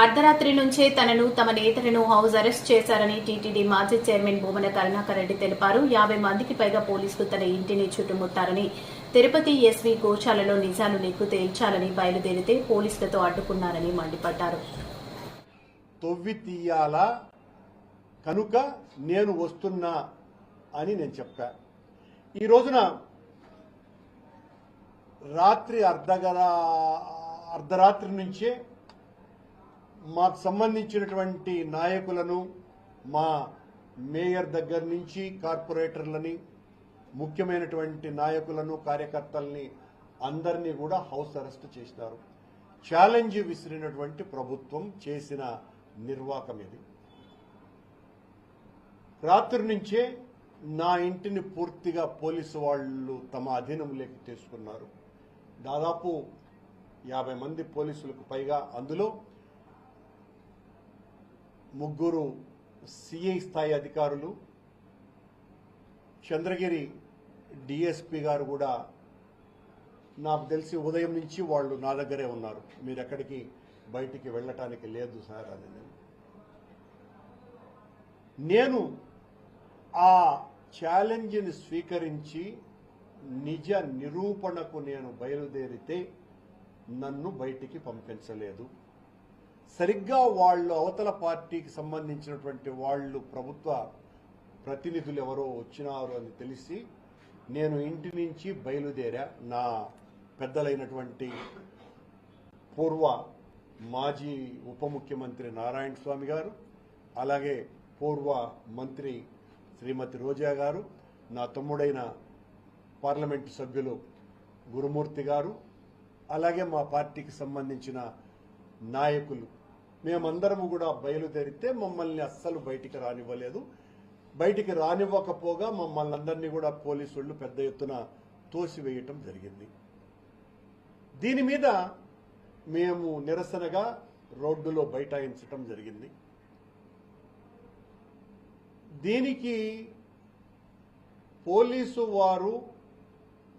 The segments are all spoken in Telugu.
అర్ధరాత్రి నుంచే తమ నేతలను హౌస్ అరెస్ట్ చేశారని టీటీడీ మాజీ చైర్మన్ భూమన కరుణాకర్ రెడ్డి తెలిపారు. 50 మందికి పైగా పోలీసులు తన ఇంటిని చుట్టుముట్టారని, తిరుపతి ఎస్వీ గోశాలలో నిజాలు నిగ్గు తేల్చాలని బయలుదేరితే పోలీసులతో అడ్డుకున్నారని మండిపడ్డారు. తొవ్వి తీయాలా కనుక నేను వస్తున్నా అని నేను చెప్పా. ఈ రోజున రాత్రి అర్ధరాత్రి నుంచే మాకు సంబంధించినటువంటి నాయకులను, మా మేయర్ దగ్గర నుంచి కార్పొరేటర్లని, ముఖ్యమైనటువంటి నాయకులను, కార్యకర్తల్ని అందరినీ కూడా హౌస్ అరెస్ట్ చేసినారు. ఛాలెంజ్ విసిరినటువంటి ప్రభుత్వం చేసిన నిర్వాకం ఇది. రాత్రి నుంచే నా ఇంటిని పూర్తిగా పోలీసు వాళ్ళు తమ అధీనంలోకి తీసుకున్నారు. దాదాపు 50 మంది పోలీసులకు పైగా, అందులో 3 సిఐ స్థాయి అధికారులు, చంద్రగిరి డిఎస్పీ గారు కూడా నాకు తెలిసి ఉదయం నుంచి వాళ్ళు నా దగ్గరే ఉన్నారు. మీరు ఎక్కడికి బయటికి వెళ్ళటానికి లేదు సార్ అని. నేను ఆ ఛాలెంజ్ని స్వీకరించి నిజ నిరూపణకు నేను బయలుదేరితే నన్ను బయటికి పంపించలేదు. సరిగ్గా వాళ్ళు అవతల పార్టీకి సంబంధించినటువంటి వాళ్ళు, ప్రభుత్వ ప్రతినిధులు ఎవరో వచ్చినారు అని తెలిసి నేను ఇంటి నుంచి బయలుదేరా. నా పెద్దలైనటువంటి పూర్వ మాజీ ఉప ముఖ్యమంత్రి నారాయణ స్వామి గారు, అలాగే పూర్వ మంత్రి శ్రీమతి రోజా గారు, నా తమ్ముడైన పార్లమెంటు సభ్యులు గురుమూర్తి గారు, అలాగే మా పార్టీకి సంబంధించిన నాయకులు, మేమందరము కూడా బయలుదేరితే మమ్మల్ని అస్సలు బయటికి రానివ్వలేదు. బయటికి రానివ్వకపోగా మమ్మల్ని అందరినీ కూడా పోలీసులు పెద్ద ఎత్తున తోసివేయటం జరిగింది. దీని మీద మేము నిరసనగా రోడ్డులో బైఠాయించటం జరిగింది. దీనికి పోలీసు వారు,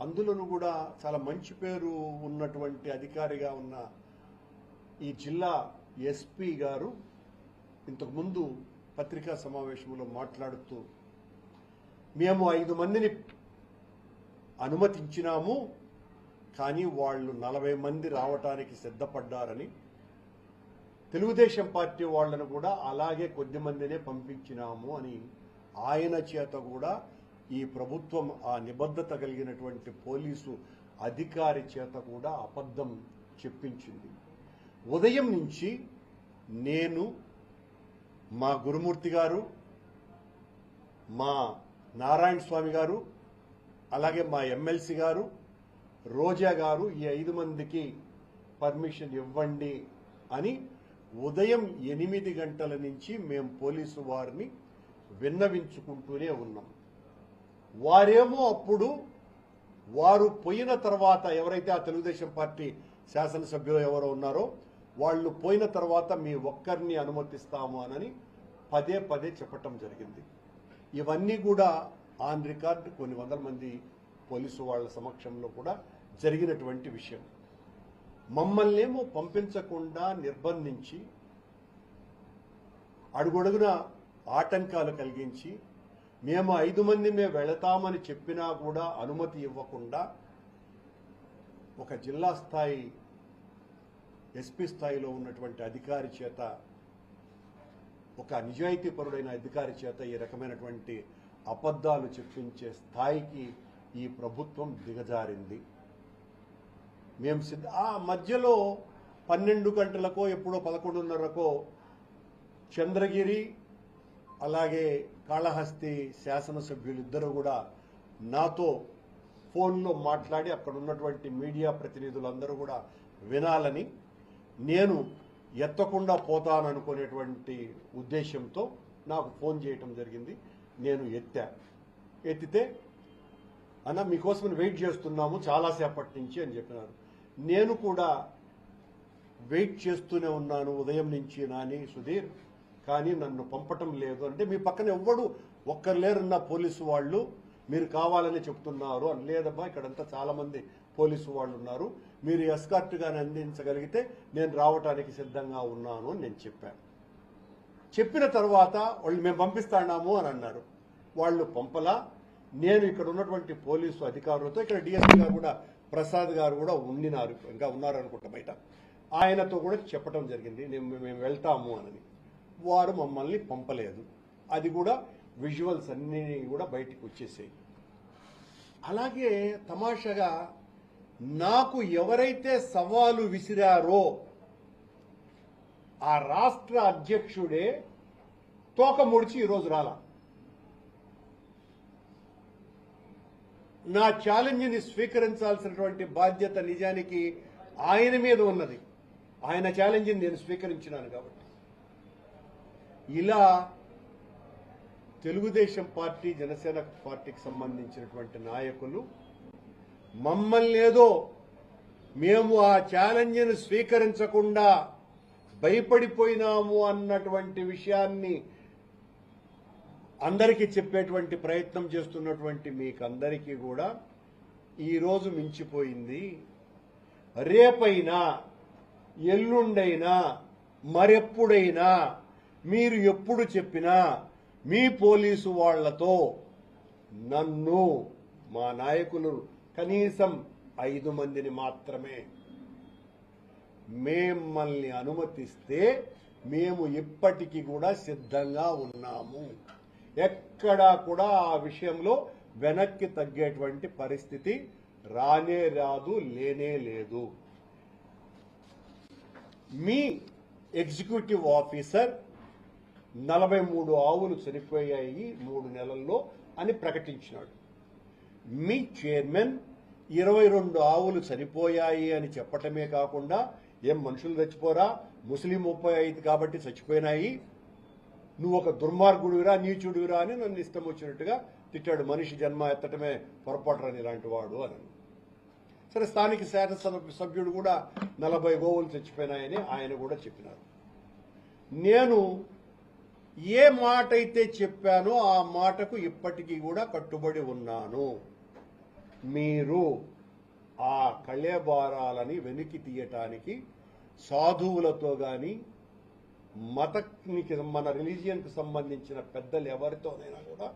అందులోనూ కూడా చాలా మంచి పేరు ఉన్నటువంటి అధికారిగా ఉన్న ఈ జిల్లా ఎస్పీ గారు ఇంతకుముందు పత్రికా సమావేశంలో మాట్లాడుతూ, మేము 5 మందిని అనుమతించినాము, కానీ వాళ్ళు 40 మంది రావటానికి సిద్ధపడ్డారని, తెలుగుదేశం పార్టీ వాళ్లను కూడా అలాగే కొద్ది మందినే పంపించినాము అని ఆయన చేత కూడా ఈ ప్రభుత్వం, ఆ నిబద్ధత కలిగినటువంటి పోలీసు అధికారి చేత కూడా అబద్ధం చెప్పించింది. ఉదయం నుంచి నేను, మా గురుమూర్తి గారు, మా నారాయణ స్వామి గారు, అలాగే మా ఎమ్మెల్సీ గారు, రోజా గారు ఈ 5 మందికి పర్మిషన్ ఇవ్వండి అని ఉదయం 8 గంటల నుంచి మేము పోలీసు వారిని విన్నవించుకుంటూనే ఉన్నాం. వారేమో అప్పుడు వారు పోయిన తర్వాత, ఎవరైతే ఆ తెలుగుదేశం పార్టీ శాసనసభ్యులు ఎవరో ఉన్నారో వాళ్ళు పోయిన తర్వాత మీ ఒక్కరిని అనుమతిస్తాము అని పదే పదే చెప్పటం జరిగింది. ఇవన్నీ కూడా ఆన్ రికార్డ్ కొన్ని వందల మంది పోలీసు వాళ్ళ సమక్షంలో కూడా జరిగినటువంటి విషయం. మమ్మల్నేమో పంపించకుండా నిర్బంధించి, అడుగడుగున ఆటంకాలు కలిగించి, మేము 5 మందిమే వెళతామని చెప్పినా కూడా అనుమతి ఇవ్వకుండా ఒక జిల్లా స్థాయి ఎస్పీ స్థాయిలో ఉన్నటువంటి అధికారి చేత, ఒక నిజాయితీపరుడైన అధికారి చేత ఈ రకమైనటువంటి అబద్ధాలు చెప్పించే స్థాయికి ఈ ప్రభుత్వం దిగజారింది. మేము ఆ మధ్యలో 12 గంటలకో ఎప్పుడో 11:30కో చంద్రగిరి అలాగే కాళహస్తి శాసనసభ్యులు ఇద్దరు కూడా నాతో ఫోన్లో మాట్లాడి, అక్కడ ఉన్నటువంటి మీడియా ప్రతినిధులందరూ కూడా వినాలని, నేను ఎత్తకుండా పోతాననుకునేటువంటి ఉద్దేశంతో నాకు ఫోన్ చేయటం జరిగింది. నేను ఎత్తితే అన్న మీకోసం వెయిట్ చేస్తున్నాము చాలాసేపటి నుంచి అని చెప్పినారు. నేను కూడా వెయిట్ చేస్తూనే ఉన్నాను ఉదయం నుంచి నాని సుధీర్, కానీ నన్ను పంపటం లేదు అంటే, మీ పక్కన ఎవ్వడు ఒక్కరు లేరున్న పోలీసు వాళ్ళు, మీరు కావాలని చెప్తున్నారు అని. లేదబ్బా, ఇక్కడంతా చాలా మంది పోలీసు వాళ్ళు ఉన్నారు, మీరు ఎస్కార్ట్గానే అందించగలిగితే నేను రావటానికి సిద్ధంగా ఉన్నాను అని నేను చెప్పాను. చెప్పిన తర్వాత వాళ్ళు మేము పంపిస్తాము అని అన్నారు. వాళ్ళు పంపలా. నేను ఇక్కడ ఉన్నటువంటి పోలీసు అధికారులతో, ఇక్కడ డిఎస్పీ గారు కూడా ప్రసాద్ గారు కూడా ఉండినారు, ఇంకా ఉన్నారు అనుకుంటా బయట, ఆయనతో కూడా చెప్పడం జరిగింది మేము వెళ్తాము అని. వారు మమ్మల్ని పంపలేదు. అది కూడా విజువల్స్ అన్నీ కూడా బయటికి వచ్చేసాయి. అలాగే తమాషాగా నాకు ఎవరైతే సవాలు విసిరారో ఆ రాష్ట్ర అధ్యక్షుడే తోక ముడిచి ఈరోజు రాలా. నా ఛాలెంజ్ని స్వీకరించాల్సినటువంటి బాధ్యత నిజానికి ఆయన మీద ఉన్నది. ఆయన ఛాలెంజ్ని నేను స్వీకరించినాను కాబట్టి. ఇలా తెలుగుదేశం పార్టీ, జనసేన పార్టీకి సంబంధించినటువంటి నాయకులు మమ్మల్ని ఏదో మేము ఆ ఛాలెంజ్ని స్వీకరించకుండా భయపడిపోయినాము అన్నటువంటి విషయాన్ని అందరికీ చెప్పేటువంటి ప్రయత్నం చేస్తున్నటువంటి మీకందరికీ కూడా ఈరోజు మించిపోయింది. రేపైనా, ఎల్లుండైనా, మరెప్పుడైనా మీరు ఎప్పుడు చెప్పినా మీ పోలీసు వాళ్లతో నన్ను, మా నాయకులు కనీసం 5 మందిని మాత్రమే మిమ్మల్ని అనుమతిస్తే మేము ఇప్పటికీ కూడా సిద్ధంగా ఉన్నాము. ఎక్కడా కూడా ఆ విషయంలో వెనక్కి తగ్గేటువంటి పరిస్థితి రానే రాదు, లేనే లేదు. మీ ఎగ్జిక్యూటివ్ ఆఫీసర్ 43 ఆవులు చనిపోయాయి 3 నెలల్లో అని ప్రకటించినాడు. మీ చైర్మన్ 22 ఆవులు చనిపోయాయి అని చెప్పటమే కాకుండా, ఏం మనుషులు చచ్చిపోరా, ముస్లిం 35 కాబట్టి చచ్చిపోయినాయి, నువ్వు ఒక దుర్మార్గుడివిరా, నీచుడివిరా అని నన్ను ఇష్టం వచ్చినట్టుగా తిట్టాడు. మనిషి జన్మ ఎత్తటమే పొరపాటు రాని ఇలాంటి వాడు అని. సరే, స్థానిక శాసనసభ సభ్యుడు కూడా 40 గోవులు చచ్చిపోయినాయని ఆయన కూడా చెప్పినారు. నేను ఏ మాట అయితే చెప్పానో ఆ మాటకు ఇప్పటికీ కూడా కట్టుబడి ఉన్నాను. మీరు ఆ కళేబారాలని వెనక్కి తీయటానికి సాధువులతో గాని, మతానికి, మన రిలీజియన్కి సంబంధించిన పెద్దలు ఎవరితోనైనా కూడా